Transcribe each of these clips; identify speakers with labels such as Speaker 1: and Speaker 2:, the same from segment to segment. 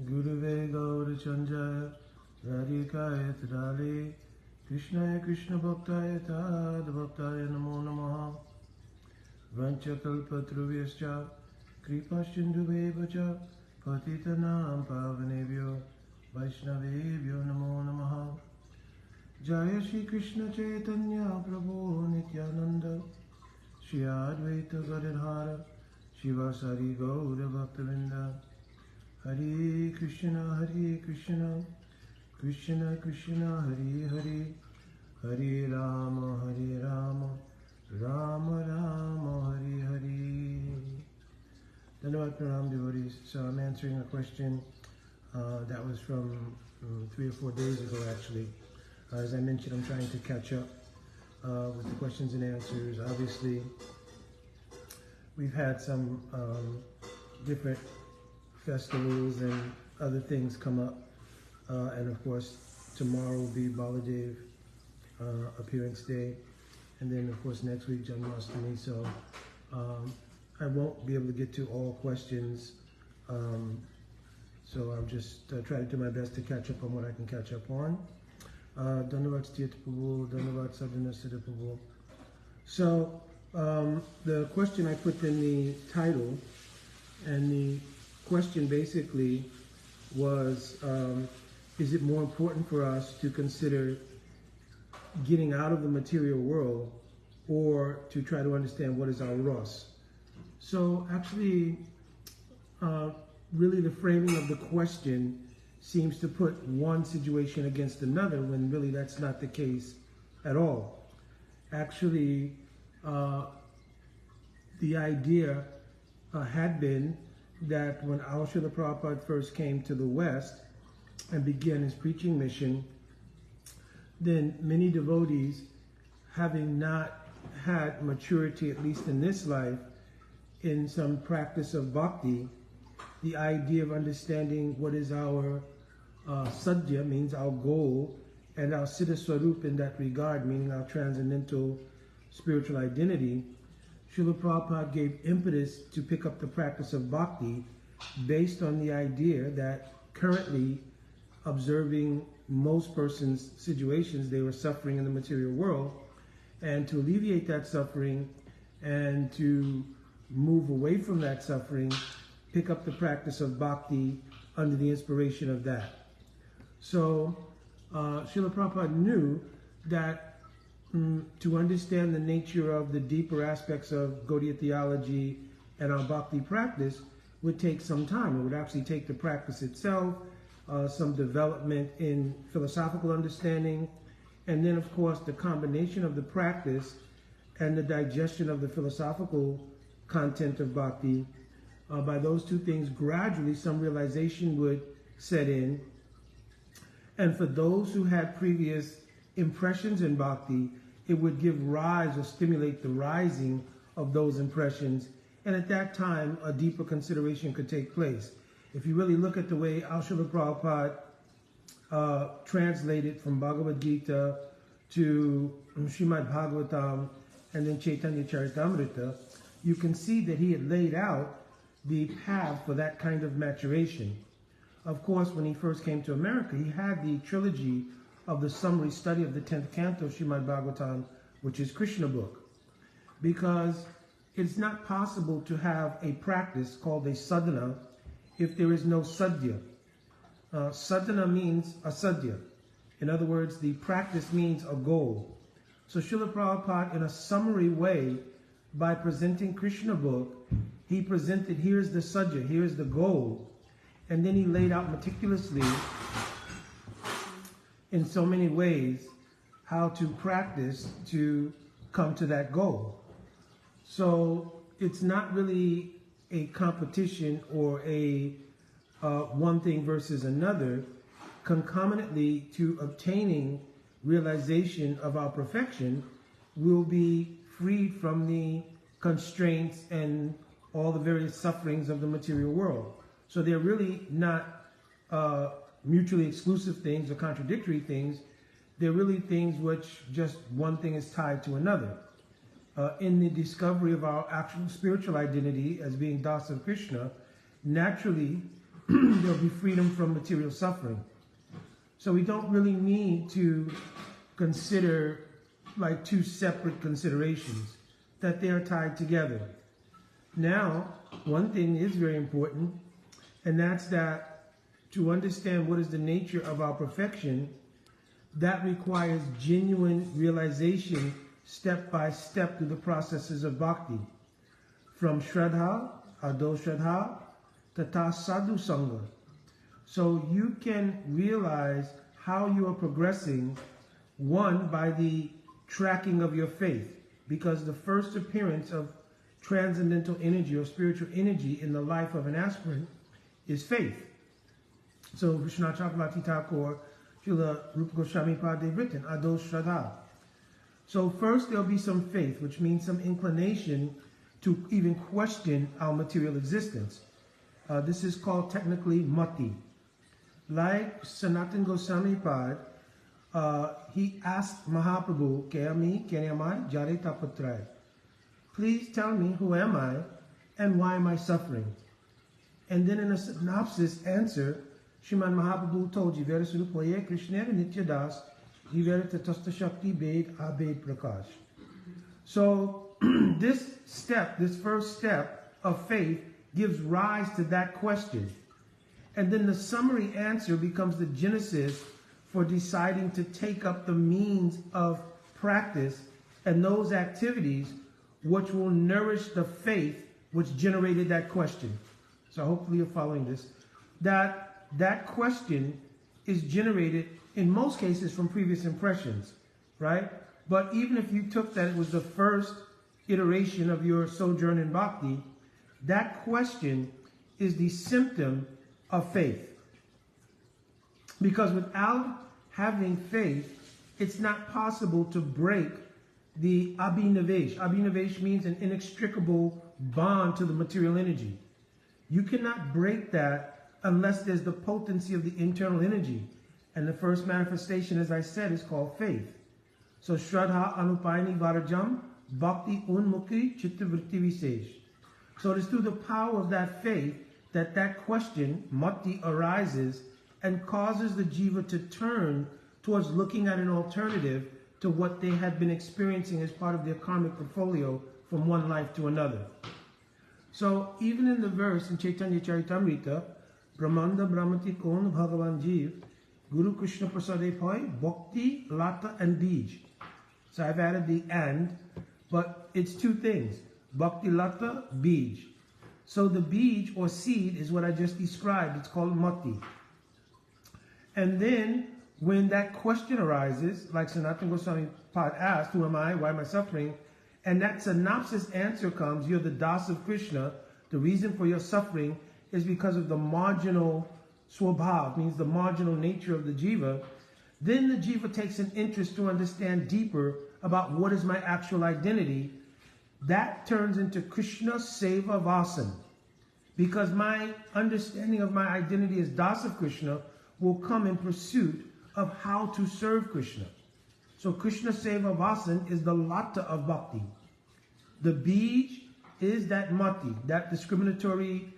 Speaker 1: Guruve Gaurachandra Radhikaya Tadali Krishnaya Krishna Bhaktaya Tad Bhaktaya Namo Namaha Vanchakalpatruvescha Kripashinduvevacha Patitanam Pavanebhyo Vaishnavebhyo Namo Namaha Jaya Shri Krishna Chaitanya Prabhu Nityananda Shri Advaita Gadadhara Shivasari Gaura Bhaktavinda Hare Krishna Krishna Krishna Hare Hare Hare Rama Rama Rama Hare Hare. Dhanyavad Pranam devotees. So I'm answering a question that was from 3 or 4 days ago actually. As I mentioned, I'm trying to catch up with the questions and answers. Obviously, we've had some different festivals and other things come up. And of course, tomorrow will be Baladev appearance day. And then of course next week, Janmashtami. So I won't be able to get to all questions. So I'll just try to do my best to catch up on what I can catch up on. Dhanyavad Stiyat Prabhu, Dhanyavad Sadhana Siddha Prabhu. So the question I put in the title, and the question basically was, is it more important for us to consider getting out of the material world or to try to understand what is our rasa? So actually, really the framing of the question seems to put one situation against another when really that's not the case at all. Actually, the idea had been that when our Srila Prabhupada first came to the West and began his preaching mission, then many devotees, having not had maturity, at least in this life, in some practice of bhakti, the idea of understanding what is our sadhya, means our goal, and our siddha swarup in that regard, meaning our transcendental spiritual identity, Srila Prabhupada gave impetus to pick up the practice of bhakti based on the idea that currently, observing most persons' situations, they were suffering in the material world, and to alleviate that suffering and to move away from that suffering, pick up the practice of bhakti under the inspiration of that. So Srila Prabhupada knew that to understand the nature of the deeper aspects of Gaudiya theology and our bhakti practice would take some time. It would actually take the practice itself, some development in philosophical understanding, and then of course the combination of the practice and the digestion of the philosophical content of bhakti. By those two things, gradually some realization would set in. And for those who had previous impressions in bhakti, it would give rise or stimulate the rising of those impressions. And at that time, a deeper consideration could take place. If you really look at the way Srila Prabhupada translated from Bhagavad Gita to Srimad Bhagavatam and then Chaitanya Charitamrita, you can see that he had laid out the path for that kind of maturation. Of course, when he first came to America, he had the trilogy of the summary study of the 10th canto of Srimad Bhagavatam, which is Krishna book, because it's not possible to have a practice called a sadhana if there is no sadhya. Sadhana means asadhya. In other words, the practice means a goal. So Srila Prabhupada, in a summary way, by presenting Krishna book, he presented, here's the sadhya, here's the goal, and then he laid out meticulously in so many ways how to practice to come to that goal. So it's not really a competition or a one thing versus another. Concomitantly to obtaining realization of our perfection, we'll be freed from the constraints and all the various sufferings of the material world. So they're really not mutually exclusive things or contradictory things. They're really things which just one thing is tied to another. In the discovery of our actual spiritual identity as being Das of Krishna, naturally there'll be freedom from material suffering. So we don't really need to consider like two separate considerations, that they are tied together. Now, one thing is very important, and that's that to understand what is the nature of our perfection, that requires genuine realization step by step through the processes of bhakti. From Shraddha, Ado Shraddha, Tata Sadhu Sangha. So you can realize how you are progressing, one, by the tracking of your faith, because the first appearance of transcendental energy or spiritual energy in the life of an aspirant is faith. So Vishwanath Chakravarti Thakur, Srila Rupa Goswami Pad, they've written, Ado Shraddha. So first there'll be some faith, which means some inclination to even question our material existence. This is called technically mati. Like Sanatan Goswami Pad, he asked Mahaprabhu, Kayami, Kenyamai, Jare Tapatrai. Please tell me, who am I and why am I suffering? And then in a synopsis answer, Shriman Mahaprabhu told Jivera Surupoye Krishna Nitya Das, Jivera Tatasta Shakti Bed Abed Prakash. So this first step of faith gives rise to that question. And then the summary answer becomes the genesis for deciding to take up the means of practice and those activities which will nourish the faith which generated that question. So hopefully you're following this. That question is generated in most cases from previous impressions, right? But even if you took that it was the first iteration of your sojourn in bhakti, that question is the symptom of faith. Because without having faith, it's not possible to break the abhinavesh. Abhinavesh means an inextricable bond to the material energy. You cannot break that unless there's the potency of the internal energy. And the first manifestation, as I said, is called faith. So Shraddha Anupayani Varajam Bhakti Unmukhi Chitta Vritti Visesh. So it is through the power of that faith that question, mati, arises and causes the jiva to turn towards looking at an alternative to what they had been experiencing as part of their karmic portfolio from one life to another. So even in the verse in Chaitanya Charitamrita, Brahmanda Brahmati Kon Bhagavan Jeev, Guru Krishna Prasade Pai, Bhakti, Lata and Bij. So I've added the and, but it's two things, Bhakti, Lata, Bij. So the Bij or seed is what I just described, it's called Mati. And then when that question arises, like Sanatana Goswami Pad asked, who am I, why am I suffering? And that synopsis answer comes, you're the Das of Krishna, the reason for your suffering is because of the marginal swabhav, means the marginal nature of the jiva. Then the jiva takes an interest to understand deeper about what is my actual identity. That turns into Krishna Seva Vasan. Because my understanding of my identity as Das of Krishna will come in pursuit of how to serve Krishna. So Krishna Seva Vasan is the Lata of Bhakti. The Bij is that Mati, that discriminatory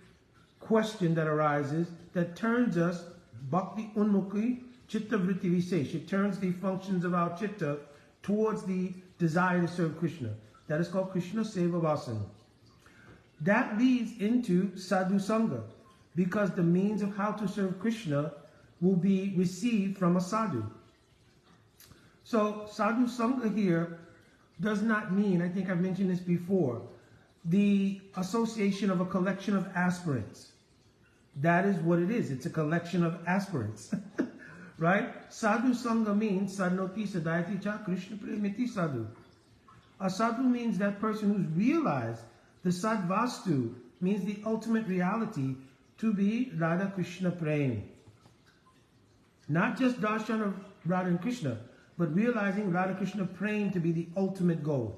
Speaker 1: question that arises that turns us, Bhakti Unmukhi Chitta Vritti Visesh. It turns the functions of our chitta towards the desire to serve Krishna. That is called Krishna Seva Vasan. That leads into Sadhu Sangha, because the means of how to serve Krishna will be received from a sadhu. So Sadhu Sangha here does not mean, I think I've mentioned this before, the association of a collection of aspirants. That is what it is. It's a collection of aspirants. Right? Sadhu Sangha means Sadnoti Sadayati Cha Krishna Premiti Sadhu. A sadhu means that person who's realized the Sadvastu, means the ultimate reality, to be Radha Krishna Prem. Not just darshan of Radha and Krishna, but realizing Radha Krishna Prem to be the ultimate goal.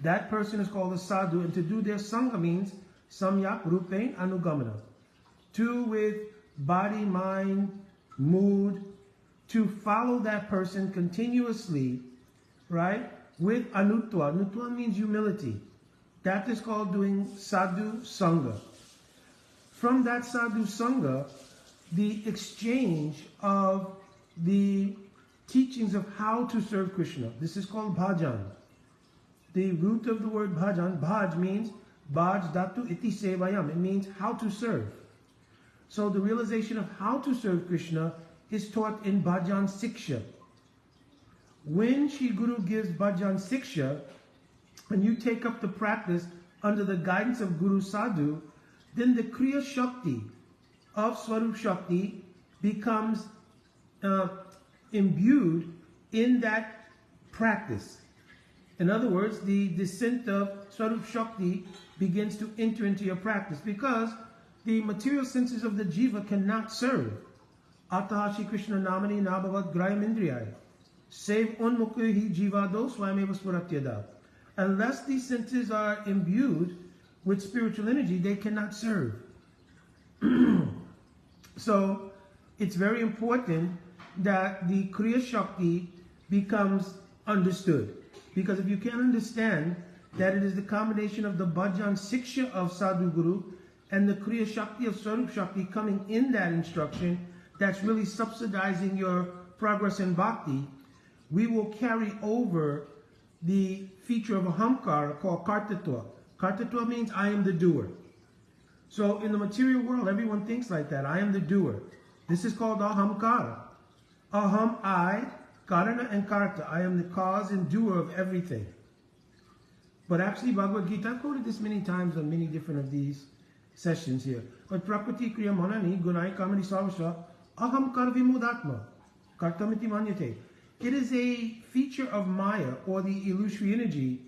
Speaker 1: That person is called a sadhu, and to do their sangha means samyak rupain anugamana. To with body, mind, mood, to follow that person continuously, right? With anutva. Anutva means humility. That is called doing sadhu sangha. from that sadhu sangha, the exchange of the teachings of how to serve Krishna. This is called bhajan. The root of the word bhajan, bhaj means bhaj datu iti sevayam. It means how to serve. So the realization of how to serve Krishna is taught in bhajan siksha. When Shri Guru gives bhajan siksha, and you take up the practice under the guidance of Guru Sadhu, then the Kriya Shakti of Swarup Shakti becomes imbued in that practice. In other words, the descent of Swarup Shakti begins to enter into your practice because the material senses of the jiva cannot serve. Ataha Shri Krishna namani nabhavat grayam indriyai. Save unmukhi jivado swayameva spuratyada. Unless these senses are imbued with spiritual energy, they cannot serve. So it's very important that the Kriya Shakti becomes understood. Because if you can't understand that it is the combination of the bhajan siksha of Sadhu Guru and the Kriya Shakti of Swarup Shakti coming in that instruction, that's really subsidizing your progress in bhakti, we will carry over the feature of ahamkara called kartatva. Kartatva means I am the doer. So in the material world, everyone thinks like that. I am the doer. This is called ahamkara. Aham, I, karana and karta. I am the cause and doer of everything. But actually, Bhagavad Gita, I've quoted this many times on many different of these sessions here. But prakriti kriya manani gunai kamani savasha aham karvimudatma kartamiti manyate. It is a feature of Maya, or the illusory energy,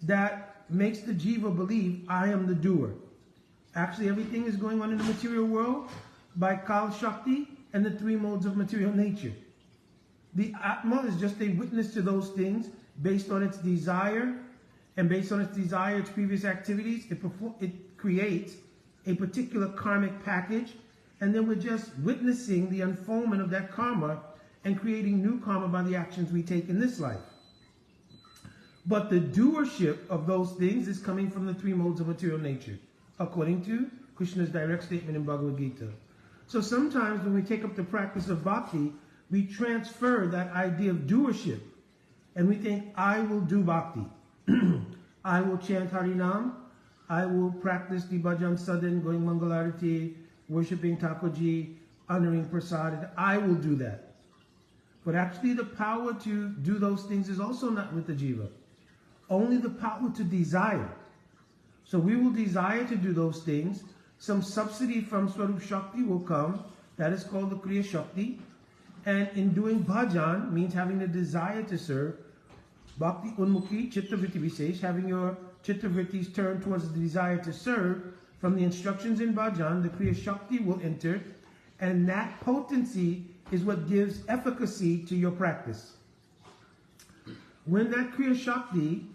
Speaker 1: that makes the jiva believe I am the doer. Actually, everything is going on in the material world by Kal Shakti and the three modes of material nature. The Atma is just a witness to those things based on its desire, and based on its desire, its previous activities, it creates a particular karmic package, and then we're just witnessing the unfoldment of that karma and creating new karma by the actions we take in this life. But the doership of those things is coming from the three modes of material nature, according to Krishna's direct statement in Bhagavad Gita. So sometimes when we take up the practice of bhakti, we transfer that idea of doership, and we think, I will do bhakti. I will chant Harinam, I will practice the bhajan sadhan, going Mangalarati, worshipping Thakurji, honoring Prasad, I will do that. But actually the power to do those things is also not with the jiva. Only the power to desire. So we will desire to do those things. Some subsidy from Swarup Shakti will come. That is called the Kriya Shakti. And in doing bhajan means having the desire to serve. Bhakti unmukhi chitta vritti visesh, having your chitta vrittis turned towards the desire to serve. From the instructions in bhajan, the Kriya Shakti will enter. And that potency is what gives efficacy to your practice. When that Kriya Shakti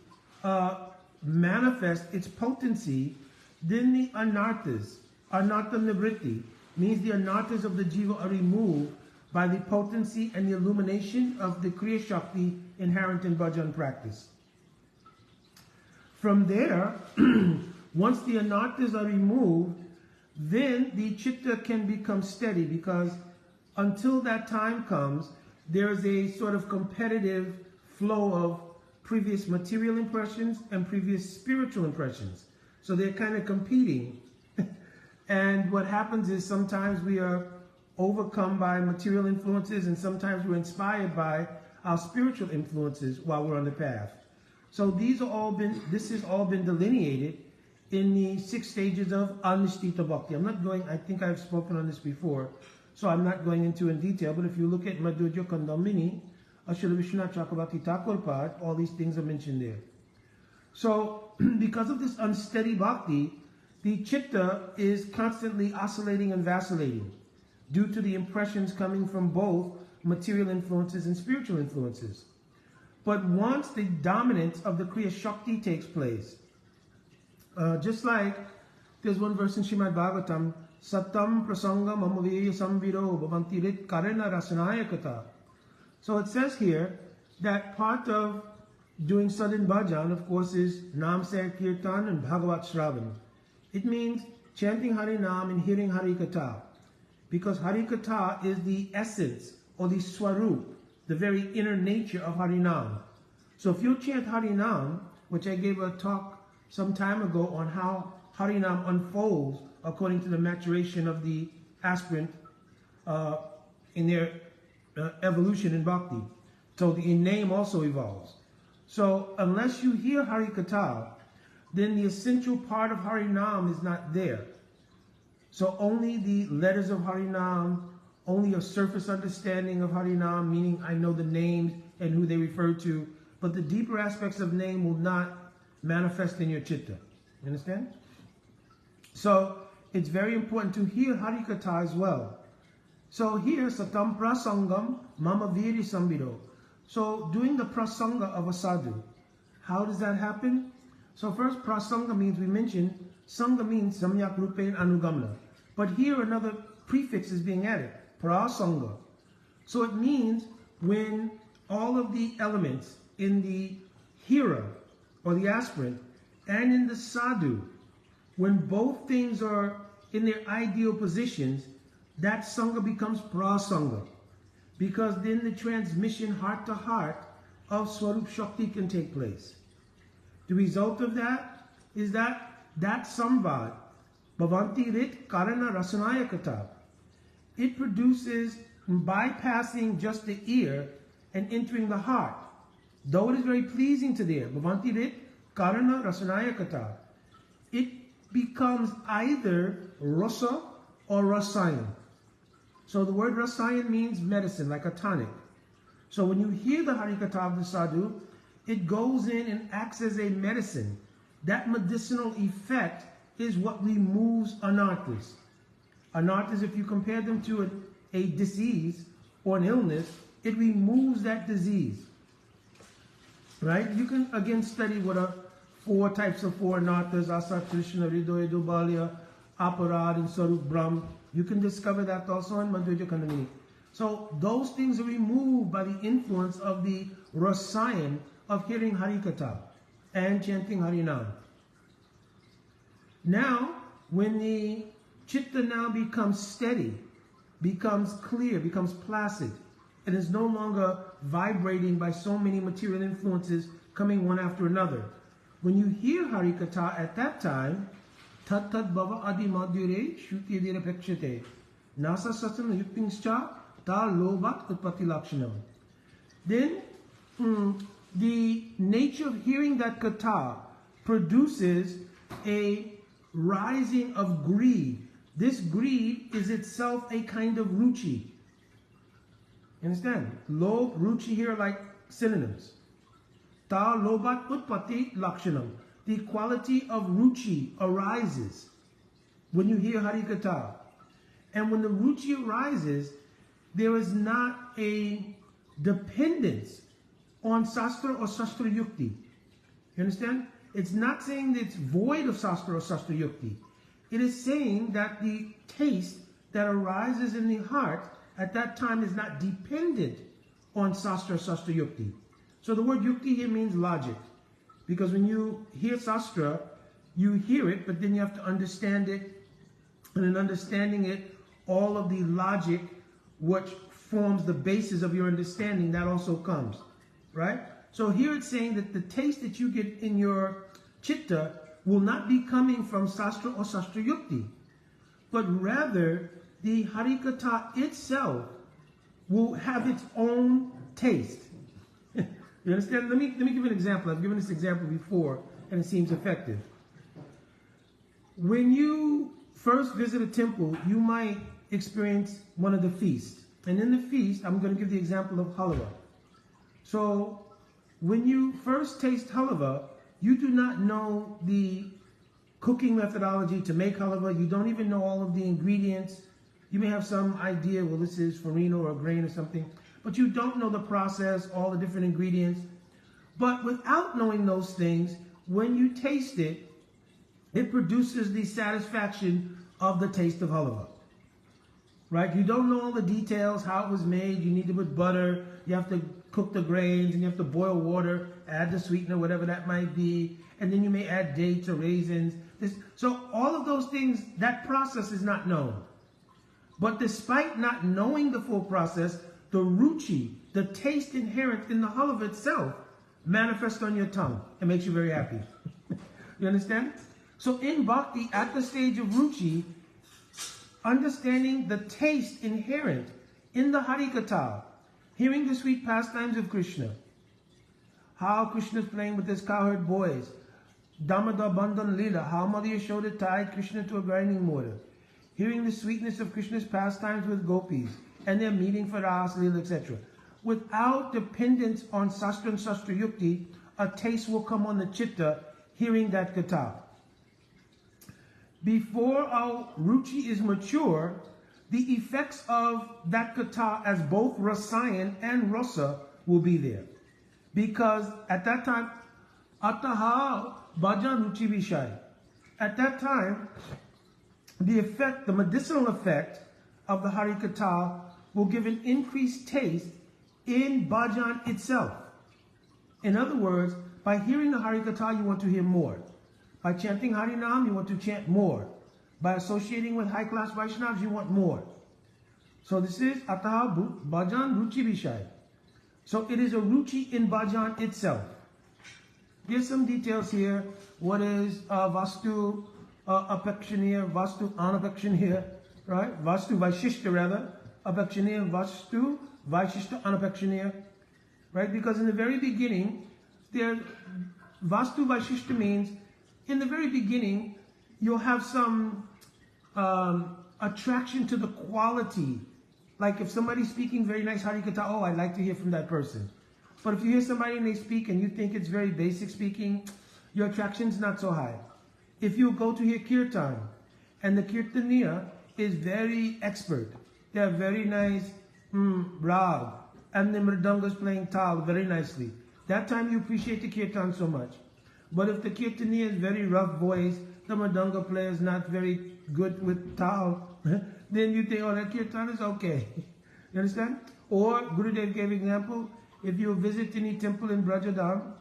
Speaker 1: manifests its potency, then the anarthas, anartha nivritti, means the anarthas of the jiva are removed by the potency and the illumination of the Kriya Shakti inherent in bhajan practice. From there, once the anarthas are removed, then the chitta can become steady, because until that time comes, there is a sort of competitive flow of previous material impressions and previous spiritual impressions. So they're kind of competing. And what happens is sometimes we are overcome by material influences, and sometimes we're inspired by our spiritual influences while we're on the path. So this has all been delineated in the 6 stages of Anishtita Bhakti. I think I've spoken on this before, so I'm not going into in detail, but if you look at Madhurya Kandamini, Srila Vishwanath Chakravarti Thakur Pad, all these things are mentioned there. So, because of this unsteady bhakti, the chitta is constantly oscillating and vacillating due to the impressions coming from both material influences and spiritual influences. But once the dominance of the Kriya Shakti takes place, just like there's one verse in Srimad Bhagavatam, Satam prasangam amaveya samviro bhavanti rit karena rasanayakata. So it says here that part of doing sadhan bhajan, of course, is Nam Sankirtan and Bhagavat Shravan. It means chanting Harinam and hearing Harikatha. Because Harikatha is the essence or the swarup, the very inner nature of Harinam. So if you chant Harinam, which I gave a talk some time ago on how Harinam unfolds according to the maturation of the aspirant in their evolution in Bhakti. So the name also evolves. So unless you hear Harikatha, then the essential part of Harinam is not there. So only the letters of Harinam, only a surface understanding of Harinam, meaning I know the names and who they refer to, but the deeper aspects of name will not manifest in your chitta. You understand? So it's very important to hear Harikatha as well. So here, Satam Prasangam Mama Viri Sambido. So doing the prasanga of a sadhu, how does that happen? So first, prasanga means, we mentioned, sangha means samyak rupen anugamna. But here another prefix is being added, prasanga. So it means when all of the elements in the hearer or the aspirant and in the sadhu, when both things are in their ideal positions, that sangha becomes prasanga. Because then the transmission heart to heart of Swarup Shakti can take place. The result of that is that samvad, bhavanti rit karana rasanaya kata, it produces, bypassing just the ear and entering the heart. Though it is very pleasing to the ear, bhavanti rit karana rasanaya kata, it becomes either rasa or rasayan. So the word rasayan means medicine, like a tonic. So when you hear the Harikatha of the sadhu, it goes in and acts as a medicine. That medicinal effect is what removes anarthas. Anarthas, if you compare them to a disease or an illness, it removes that disease. Right? You can again study what are four types of four anarthas, asa, krishna, ridoya, dubalya, aparad, and sarup brahm. You can discover that also in Madhurya Kandamini. So those things are removed by the influence of the rasayan of hearing Harikatha and chanting Harinam. Now, when the chitta now becomes steady, becomes clear, becomes placid, and is no longer vibrating by so many material influences coming one after another. When you hear Harikatha at that time, tat tat bhava adi madhyure shuti adira pekshate nasa sasana yuktingscha ta lobat utpatti lakshanam. Then the nature of hearing that katha produces a rising of greed. This greed is itself a kind of ruchi. Understand? Lob, ruchi here are like synonyms. Ta lobat utpatti lakshanam. The quality of ruchi arises when you hear Harikatha. And when the ruchi arises, there is not a dependence on sastra or sastra yukti. You understand? It's not saying that it's void of sastra or sastra yukti. It is saying that the taste that arises in the heart at that time is not dependent on sastra or sastra yukti. So the word yukti here means logic. Because when you hear sastra, you hear it, but then you have to understand it. And in understanding it, all of the logic which forms the basis of your understanding, that also comes. Right? So here it's saying that the taste that you get in your chitta will not be coming from sastra or sastra yukti, but rather the Harikatha itself will have its own taste. You understand? Let me give you an example. I've given this example before, and it seems effective. When you first visit a temple, you might experience one of the feasts. And in the feast, I'm going to give the example of halwa. So when you first taste halwa, you do not know the cooking methodology to make halwa. You don't even know all of the ingredients. You may have some idea, well, this is farina or grain or something, but you don't know the process, all the different ingredients. But without knowing those things, when you taste it, it produces the satisfaction of the taste of halwa. Right? You don't know all the details, how it was made. You need to put butter. You have to cook the grains, and you have to boil water, add the sweetener, whatever that might be. And then you may add dates or raisins. So all of those things, that process is not known. But despite not knowing the full process, the ruchi, the taste inherent in the halav itself, manifests on your tongue and makes you very happy. You understand? So in bhakti, at the stage of ruchi, understanding the taste inherent in the Harikatha, hearing the sweet pastimes of Krishna, how Krishna is playing with his cowherd boys, Damodar Bandhan Lila, how Mother Yashoda tied Krishna to a grinding mortar, hearing the sweetness of Krishna's pastimes with gopis, and their meeting for Ras Lila, etc. Without dependence on Sastra and Sastra Yukti, a taste will come on the chitta hearing that katha. Before our ruchi is mature, the effects of that katha as both rasayan and rasa will be there. Because at that time, ataha bhajan ruchi vishay. At that time, the effect, the medicinal effect of the Harikatha will give an increased taste in bhajan itself. In other words, by hearing the Harikatha, you want to hear more. By chanting Harinam, you want to chant more. By associating with high-class Vaishnavas, you want more. So this is Ataha Bhajan Ruchi Vishay. So it is a ruchi in bhajan itself. There's some details here. What is Vastu Apekshaniya, Vastu Anapekshaniya, right? Vastu Vaishishta rather. Apekshaniya, Vastu Vaishishta Anapekshaniya. Right? Because in the very beginning, Vastu Vaishishta means, in the very beginning, you'll have some attraction to the quality. Like if somebody's speaking very nice Harikatha, oh, I'd like to hear from that person. But if you hear somebody and they speak and you think it's very basic speaking, your attraction's not so high. If you go to hear Kirtan, and the Kirtaniya is very expert, they have very nice rag, and the mridanga's playing tal very nicely, that time you appreciate the Kirtan so much. But if the Kirtaniya is very rough voice, the mridanga player is not very good with tal, then you think, oh, that Kirtan is okay. You understand? Or, Gurudev gave example, if you visit any temple in Brajadam,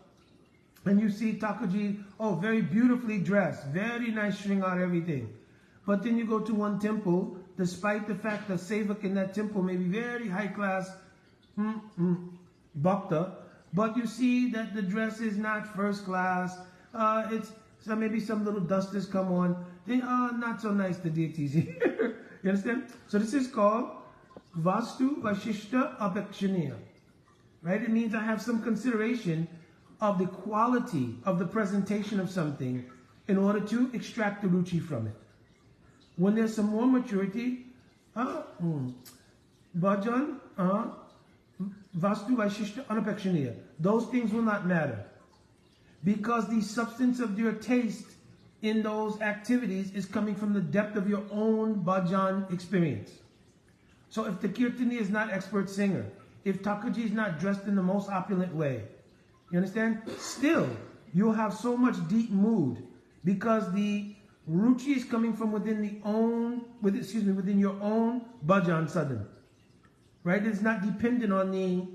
Speaker 1: and you see Thakurji, oh, very beautifully dressed, very nice shringar, everything. But then you go to one temple, despite the fact that Sevak in that temple may be very high class, bhakta, but you see that the dress is not first class, so maybe some little dust has come on, then, not so nice, the deities here. You understand? So this is called Vastu Vaishishta Apekshaniya. Right? It means I have some consideration of the quality of the presentation of something in order to extract the ruchi from it. When there's some more maturity, bhajan, Vastu Vaishishta Anapekshaniya, those things will not matter. Because the substance of your taste in those activities is coming from the depth of your own bhajan experience. So if the Kirtani is not expert singer, if Thakurji is not dressed in the most opulent way, you understand? Still, you'll have so much deep mood because the ruchi is coming from within your own bhajan sadhana. Right? It's not dependent on the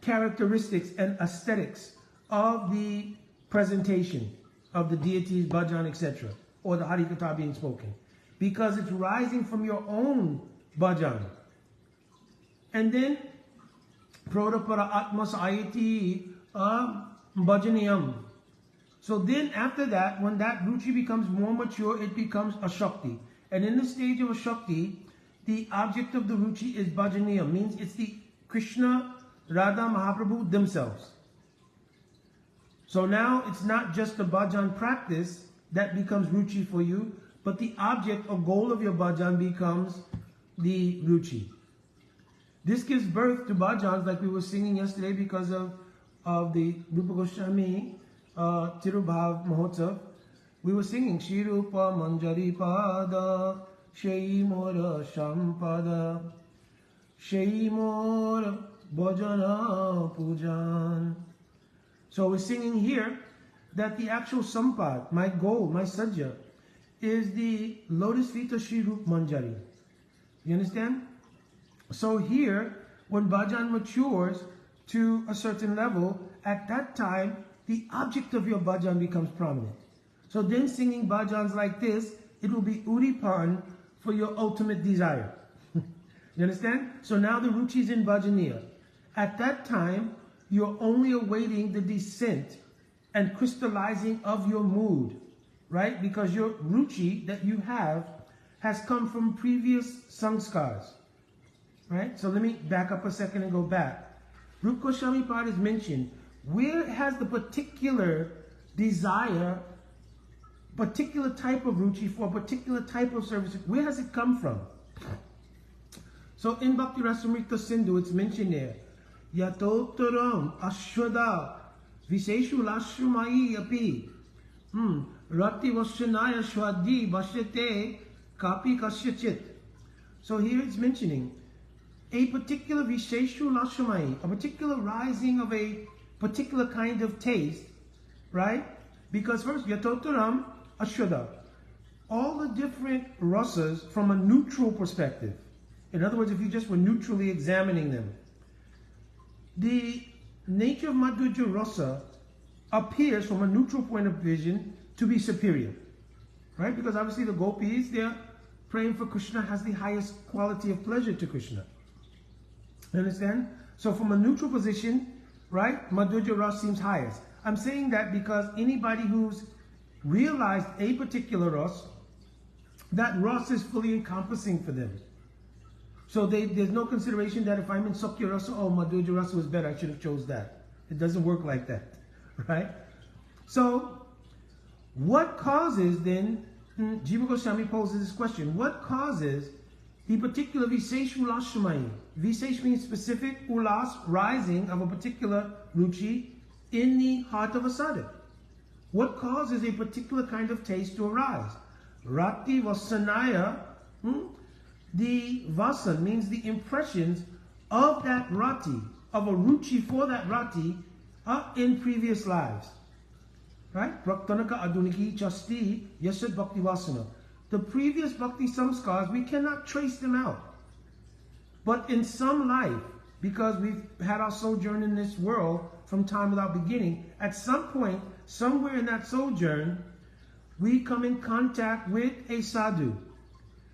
Speaker 1: characteristics and aesthetics of the presentation of the deities, bhajan, etc., or the Harikatha being spoken, because it's rising from your own bhajan. And then, prodapara atmas ayati bhajaniyam. So then after that, when that ruchi becomes more mature, it becomes a shakti. And in the stage of a shakti, the object of the ruchi is bhajaniyam, means it's the Krishna, Radha, Mahaprabhu themselves. So now it's not just the bhajan practice that becomes ruchi for you, but the object or goal of your bhajan becomes the ruchi. This gives birth to bhajans like we were singing yesterday because of the Rupa Goswami Tirubhav Mahotsav. We were singing Shri Rupa Manjari Pada Shai Mora Shampada Shai Mora Bhajana Pujan. So we're singing here that the actual sampad, my goal, my sajja, is the lotus feet of Shri Rup Manjari. You understand? So here, when bhajan matures to a certain level, at that time, the object of your bhajan becomes prominent. So then singing bhajans like this, it will be Uripan for your ultimate desire. You understand? So now the ruchi is in bhajaniya. At that time, you're only awaiting the descent and crystallizing of your mood, right? Because your ruchi that you have has come from previous sanskars, right? So let me back up a second and go back. Rupa Goswami Pad is mentioned. Where has the particular desire, particular type of ruchi for a particular type of service, where has it come from? So in Bhakti Rasamrita Sindhu, it's mentioned there, Yatotaram Ashwada Viseshu Lashrumayi Api Rati Vashanaya Shwadi Vashyate Kapi Kasyachit. So here it's mentioning a particular Viseshu Lashrumayi, a particular rising of a particular kind of taste, right? Because first, Yatotaram Ashwada, all the different rasas from a neutral perspective. In other words, if you just were neutrally examining them, the nature of Madhurya rasa appears from a neutral point of vision to be superior, right? Because obviously the gopis, they're praying for Krishna, has the highest quality of pleasure to Krishna. You understand? So from a neutral position, right, Madhurya rasa seems highest. I'm saying that because anybody who's realized a particular rasa, that rasa is fully encompassing for them. So there's no consideration that if I'm in Sakya rasa, oh, Madhurya rasa was better, I should have chose that. It doesn't work like that, right? So what causes then, Jiva Goswami poses this question, what causes the particular Viseshu Lashmayi? Visesh means specific, ulas, rising of a particular ruchi in the heart of a sadhak. What causes a particular kind of taste to arise? Rati Vasanaya, the vasan means the impressions of that rati, of a ruchi for that rati in previous lives. Right? Praktanaka aduniki chasti yasad bhakti vasana. The previous bhakti samskars, we cannot trace them out. But in some life, because we've had our sojourn in this world from time without beginning, at some point, somewhere in that sojourn, we come in contact with a sadhu.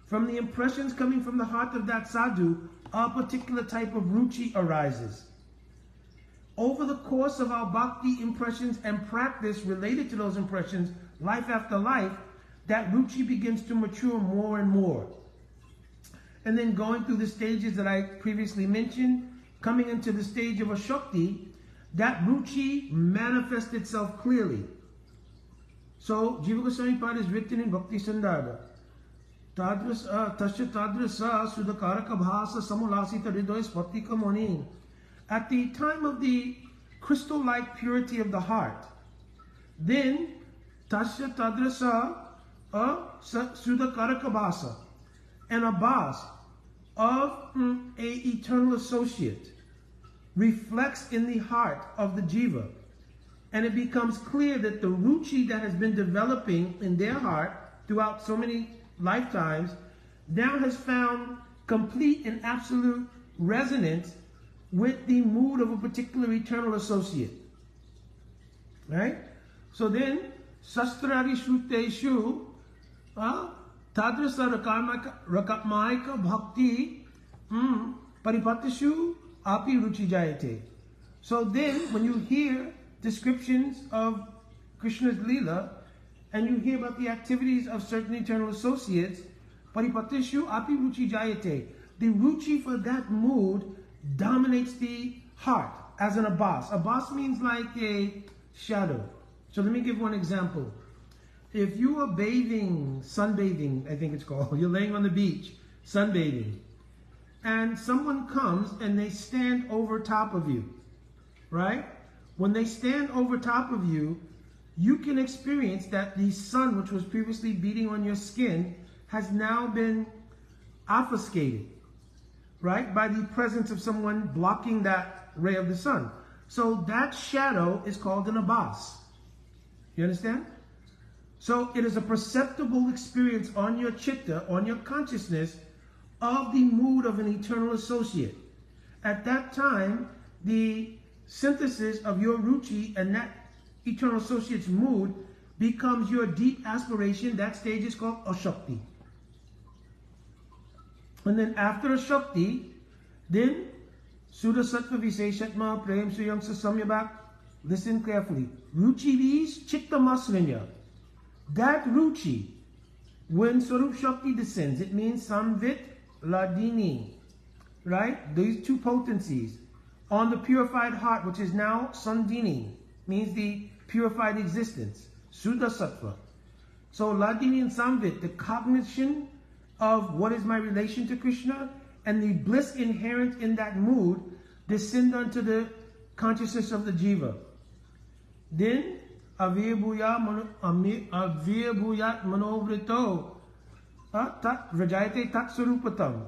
Speaker 1: From the impressions coming from the heart of that sadhu, a particular type of ruchi arises. Over the course of our bhakti impressions and practice related to those impressions, life after life, that ruchi begins to mature more and more. And then going through the stages that I previously mentioned, coming into the stage of a shakti, that ruchi manifests itself clearly. So, Jiva Goswami Pad is written in Bhakti Sandarbha. Tasya tadrasa sudakaraka bhasa samulasita hridoy spatika moni. At the time of the crystal-like purity of the heart, then tasya tadrasa sudakaraka bhasa, and a bhas of a eternal associate reflects in the heart of the jiva, and it becomes clear that the ruchi that has been developing in their heart throughout so many lifetimes now has found complete and absolute resonance with the mood of a particular eternal associate. Right? So then, sastrari shruteshu tadrasa rakamaika bhakti paripatishu api ruchi jayate. So then, when you hear descriptions of Krishna's Leela, and you hear about the activities of certain eternal associates, paripatishu api ruchi jayate. The ruchi for that mood dominates the heart as an abbas. Abbas means like a shadow. So let me give one example. If you are bathing, sunbathing, I think it's called, you're laying on the beach, sunbathing, and someone comes and they stand over top of you, right? When they stand over top of you, you can experience that the sun, which was previously beating on your skin, has now been obfuscated, right, by the presence of someone blocking that ray of the sun. So that shadow is called an abbas. You understand? So it is a perceptible experience on your chitta, on your consciousness, of the mood of an eternal associate. At that time, the synthesis of your ruchi and that eternal associate's mood becomes your deep aspiration. That stage is called Ashakti. And then after Ashakti, then Suda Sattva Viseshatma Prem Suyam Samyabak. Listen carefully. Ruchi Vis Chitta Maslinya. That Ruchi, when Swarup Shakti descends, it means Samvit Ladini. Right? These two potencies on the purified heart, which is now Sandini, means the purified existence. Suddha Sattva. So Ladini and Samvit, the cognition of what is my relation to Krishna and the bliss inherent in that mood, descend unto the consciousness of the jiva. Then Avyabhuyat Manovrito Rajayate Tat Sarupatam.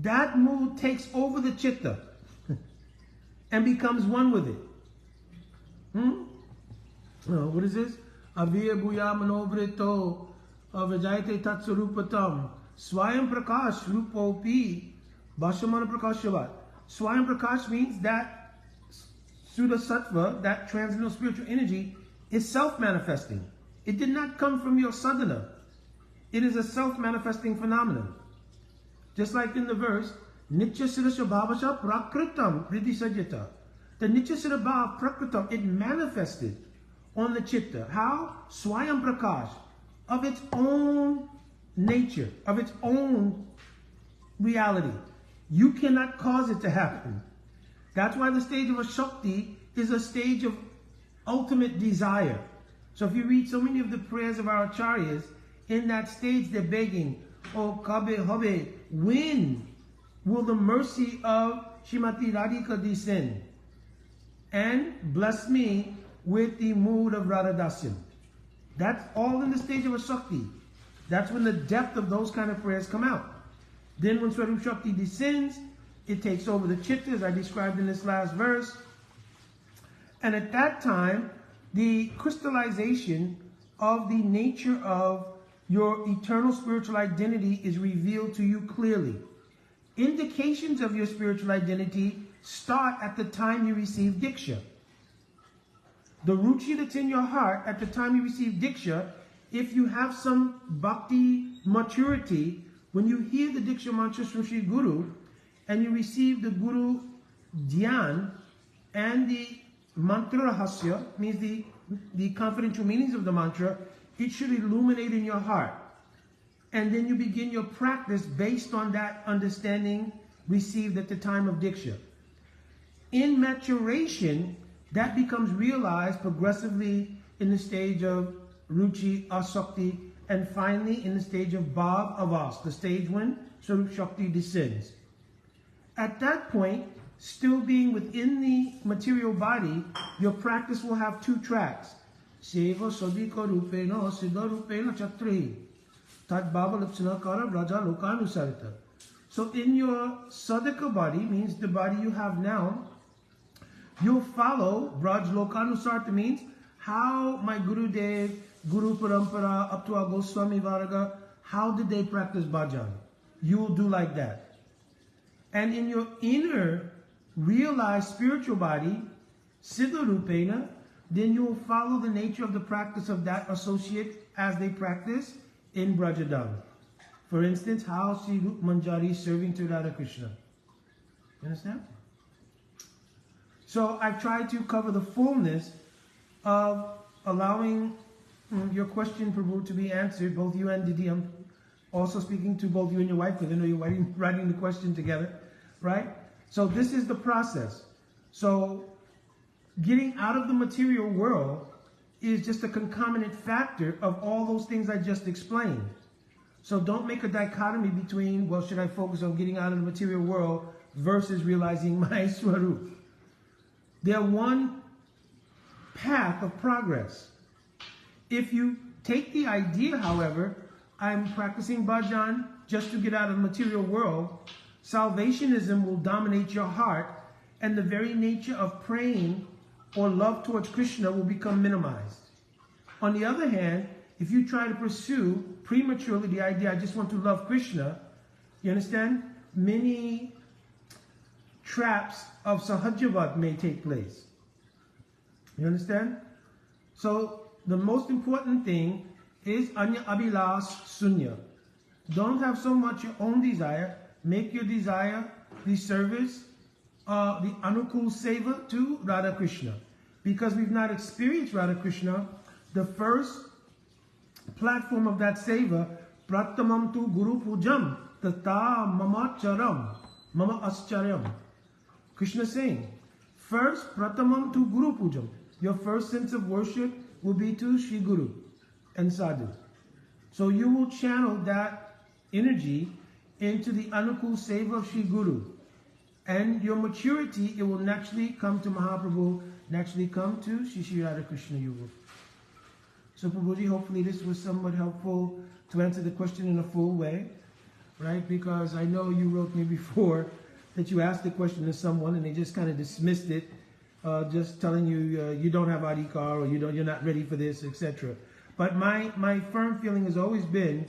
Speaker 1: That mood takes over the chitta and becomes one with it. What is this? Avyabhuya Manovrito Rajayate Tat Sarupatam. Swayam Prakash Rupopi Bhashamana Prakashavat. Swayam Prakash means that Suddha Sattva, that transcendental spiritual energy, is self-manifesting. It did not come from your sadhana. It is a self-manifesting phenomenon. Just like in the verse, Nitya Sirasya Bhavasha Prakritam Riddhi Sajyata. The Nitya Sira Bhav Prakritam, it manifested on the chitta. How? Swayam Prakash, of its own nature, of its own reality. You cannot cause it to happen. That's why the stage of a Shakti is a stage of ultimate desire. So if you read so many of the prayers of our acharyas, in that stage they're begging, Oh Kabe Habe, when will the mercy of Shrimati Radhika descend and bless me with the mood of Radha Dasyam? That's all in the stage of a Shakti. That's when the depth of those kind of prayers come out. Then when Swarup Shakti descends, it takes over the chitta, as I described in this last verse. And at that time, the crystallization of the nature of your eternal spiritual identity is revealed to you clearly. Indications of your spiritual identity start at the time you receive Diksha. The ruchi that's in your heart at the time you receive Diksha, if you have some bhakti maturity, when you hear the Diksha mantra from Sri Guru, and you receive the Guru Dhyan and the mantra rahasya, means the confidential meanings of the mantra, it should illuminate in your heart. And then you begin your practice based on that understanding received at the time of Diksha. In maturation, that becomes realized progressively in the stage of Ruchi, Asakti, and finally in the stage of Bhav Avas, the stage when Swarup Shakti descends. At that point, still being within the material body, your practice will have two tracks. Seva Sadika Rupena Siddha Rupena Chatri Tad Bhava Lipsanakara Raja Lokanusarita. So in your Sadika body, means the body you have now, you'll follow Braj Lokanusarita, means how my Guru Dev, Guru Parampara, up to our Goswami Varaga, how did they practice bhajan? You will do like that. And in your inner realized spiritual body, Siddha Rupena, then you will follow the nature of the practice of that associate as they practice in Brajadam. For instance, how Sri Rup Manjari is serving to Radha Krishna. You understand? So I've tried to cover the fullness of allowing your question, Prabhu, to be answered, both you and Didi. I'm also speaking to both you and your wife, because I know you're writing the question together, right? So this is the process. So getting out of the material world is just a concomitant factor of all those things I just explained. So don't make a dichotomy between, well, should I focus on getting out of the material world versus realizing my Swarup? They're one path of progress. If you take the idea, however, I'm practicing bhajan just to get out of the material world, salvationism will dominate your heart, and the very nature of praying or love towards Krishna will become minimized. On the other hand, if you try to pursue prematurely the idea, I just want to love Krishna, you understand? Many traps of sahajavat may take place. You understand? So the most important thing is Anya Abhilas Sunya. Don't have so much your own desire. Make your desire the service, the Anukul Seva to Radha Krishna. Because we've not experienced Radha Krishna, the first platform of that Seva, Pratamam tu Guru Pujam, Tata Mama Charam, Mama Ascharyam. Krishna saying, first, Pratamam tu Guru Pujam. Your first sense of worship will be to Shri Guru and Sadhu. So you will channel that energy into the Anukul Seva of Shri Guru. And your maturity, it will naturally come to Mahaprabhu, naturally come to Shri Radha Krishna Yuga. So Prabhuji, hopefully this was somewhat helpful to answer the question in a full way, right? Because I know you wrote me before that you asked the question to someone and they just kind of dismissed it, just telling you you don't have adhikar or you're not ready for this, etc. But my firm feeling has always been,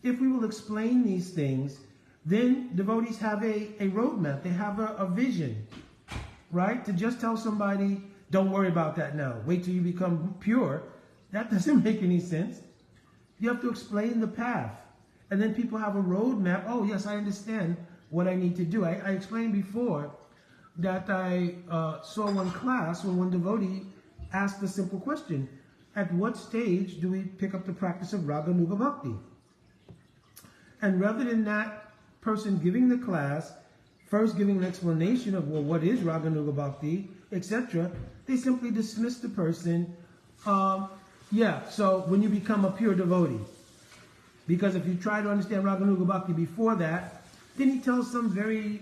Speaker 1: if we will explain these things, then devotees have a roadmap. They have a vision, right? To just tell somebody, don't worry about that now. Wait till you become pure. That doesn't make any sense. You have to explain the path. And then people have a roadmap. Oh, yes, I understand what I need to do. I explained before that I saw one class where one devotee asked a simple question. At what stage do we pick up the practice of Raga Nuga Bhakti? And rather than that person giving the class, first giving an explanation of, well, what is Raga Nuga Bhakti, etc., they simply dismiss the person. So when you become a pure devotee. Because if you try to understand Raga Nuga Bhakti before that, then he tells some very,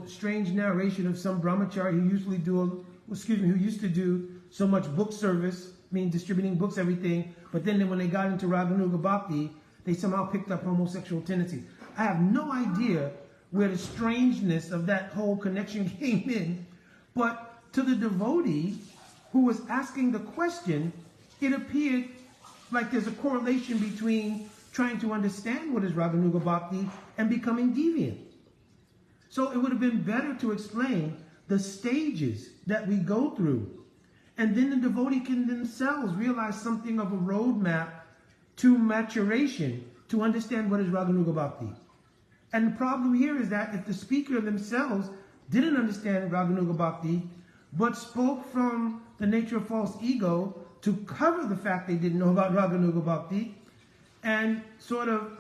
Speaker 1: strange narration of some brahmachari who used to do so much book service, distributing books, everything, but then when they got into Raga Nuga Bhakti, they somehow picked up homosexual tendencies. I have no idea where the strangeness of that whole connection came in, but to the devotee who was asking the question, it appeared like there's a correlation between trying to understand what is Raga Nuga Bhakti and becoming deviant. So it would have been better to explain the stages that we go through, and then the devotee can themselves realize something of a roadmap to maturation to understand what is Raga Nuga Bhakti. And the problem here is that if the speaker themselves didn't understand Raga Nuga Bhakti, but spoke from the nature of false ego to cover the fact they didn't know about Raga Nuga Bhakti, and sort of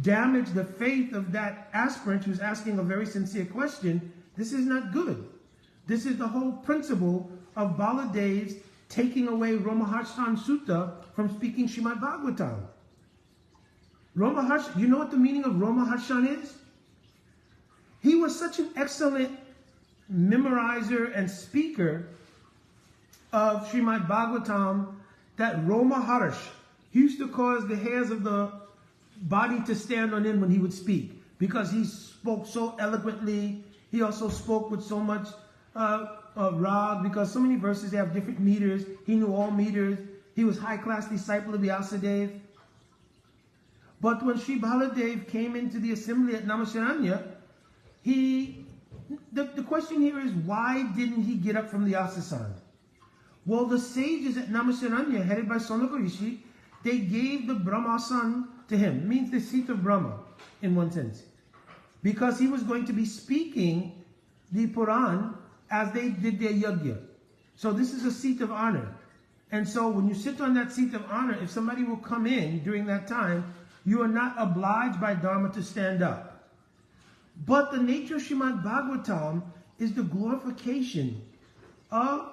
Speaker 1: damage the faith of that aspirant who's asking a very sincere question, this is not good. This is the whole principle of Baladev's taking away Romaharshan Sutta from speaking Srimad Bhagavatam. You know what the meaning of Romaharshan is? He was such an excellent memorizer and speaker of Srimad Bhagavatam that Romaharsh, he used to cause the hairs of the body to stand on him when he would speak, because he spoke so eloquently. He also spoke with so much rag, because so many verses have different meters. He knew all meters. He was high-class disciple of Vyasadeva. But when Sri Baladev came into the assembly at Namasaranya, the question here is, why didn't he get up from the asasana? Well, the sages at Namasaranya, headed by Sonaka Rishi, they gave the Brahmasan to him. It means the seat of Brahma, in one sense. Because he was going to be speaking the Puran as they did their yajna. So this is a seat of honor. And so when you sit on that seat of honor, if somebody will come in during that time, you are not obliged by Dharma to stand up. But the nature of Srimad Bhagavatam is the glorification of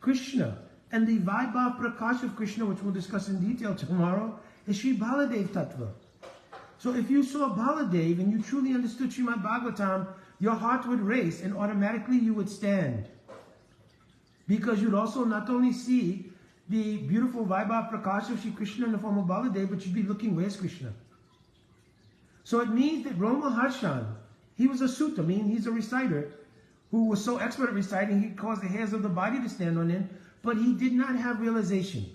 Speaker 1: Krishna. And the Vaibhav Prakash of Krishna, which we'll discuss in detail tomorrow, is Sri Baladev Tattva. So if you saw Baladev and you truly understood Srimad Bhagavatam, your heart would race and automatically you would stand. Because you'd also not only see the beautiful Vaibhav Prakash of Sri Krishna in the form of Baladev, but you'd be looking, where's Krishna? So it means that Romaharshan, he was a sutta, he's a reciter who was so expert at reciting, he caused the hairs of the body to stand on him, but he did not have realization.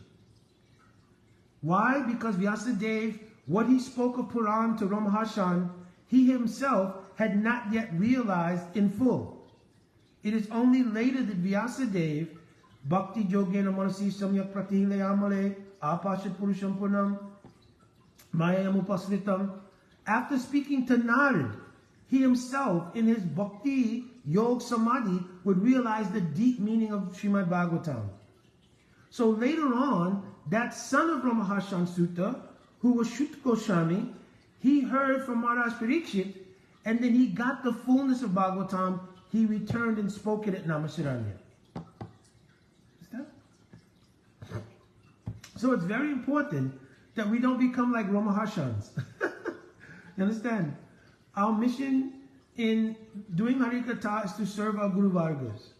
Speaker 1: Why? Because Vyasadeva, what he spoke of Puran to Romaharshan, he himself had not yet realized in full. It is only later that Vyasadeva Bhakti Yogena Manasi Samyak Pratihileyamale Apashat Purusham Punam Mayayam Upasritam. After speaking to Narad, he himself in his Bhakti Yog Samadhi would realize the deep meaning of Srimad Bhagavatam. So later on, that son of Ramaharshan Sutta, who was Shut Goswami, he heard from Maharaj Parikshit, and then he got the fullness of Bhagavatam. He returned and spoke it at Namasaranya. So it's very important that we don't become like Ramaharshans. You understand? Our mission in doing Harikatha is to serve our Guru Vargas.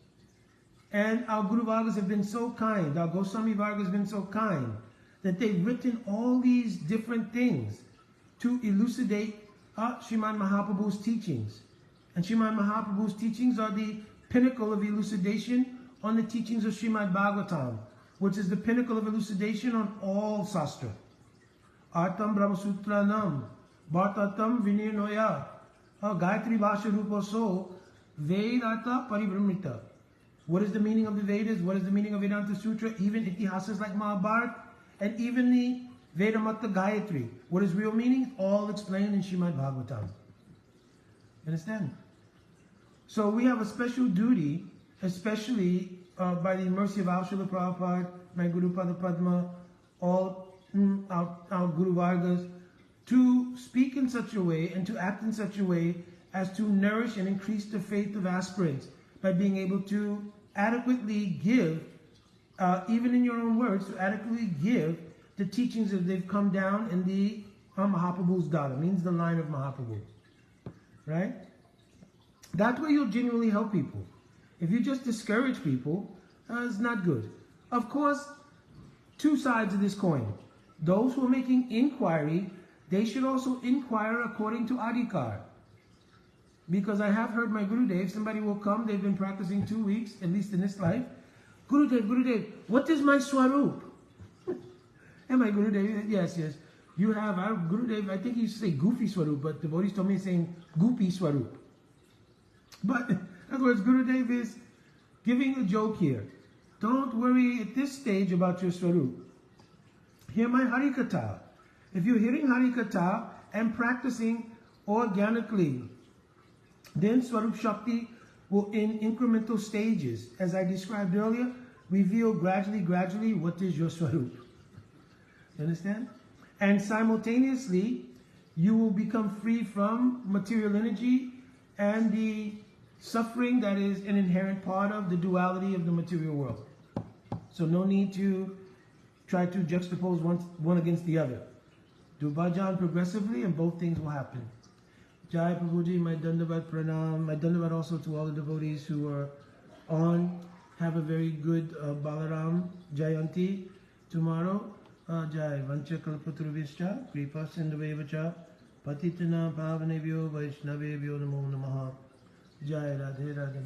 Speaker 1: And our Guru Vargas have been so kind, our Goswami Vargas have been so kind, that they've written all these different things to elucidate Srimad Mahaprabhu's teachings. And Srimad Mahaprabhu's teachings are the pinnacle of elucidation on the teachings of Srimad Bhagavatam, which is the pinnacle of elucidation on all Sastra. Artam Brahmasutranam, Bhartatam Vinirnoya, Gayatri Bhasha Rupa So, Vedata Paribramita. What is the meaning of the Vedas? What is the meaning of Vedanta Sutra? Even Itihasas like Mahabharata, and even the Vedamata Gayatri. What is real meaning? All explained in Srimad Bhagavatam. Understand? So we have a special duty, especially by the mercy of our Srila Prabhupada, my Guru Pada Padma, all our Guru Vargas, to speak in such a way and to act in such a way as to nourish and increase the faith of aspirants by being able to adequately give, even in your own words, to adequately give the teachings that they've come down in the Mahaprabhu's Dada, means the line of Mahaprabhu. Right? That way you'll genuinely help people. If you just discourage people, it's not good. Of course, two sides of this coin. Those who are making inquiry, they should also inquire according to Adhikar. Because I have heard my Gurudev, somebody will come, they've been practicing 2 weeks, at least in this life. Gurudev, what is my Swarup? And my Gurudev, yes. You have, Gurudev, I think he used to say Goofy Swarup, but the devotees told me he's saying Goopy Swarup. But, in other words, Gurudev is giving a joke here. Don't worry at this stage about your Swarup. Hear my Harikatha. If you're hearing Harikatha and practicing organically, then Swarup Shakti will, in incremental stages, as I described earlier, reveal gradually what is your Swarup. You understand? And simultaneously, you will become free from material energy and the suffering that is an inherent part of the duality of the material world. So no need to try to juxtapose one against the other. Do bhajan progressively and both things will happen. Jai Prabhuji, my Dandavat Pranam. My Dandavat also to all the devotees who are on. Have a very good Balaram Jayanti tomorrow. Jai Vancha Kalpaturvischa, Kripa Sindhuvevacha, Patitana Pavanebhyo Vaishnavebhyo Namo Namaha. Jai Radhe Radhe.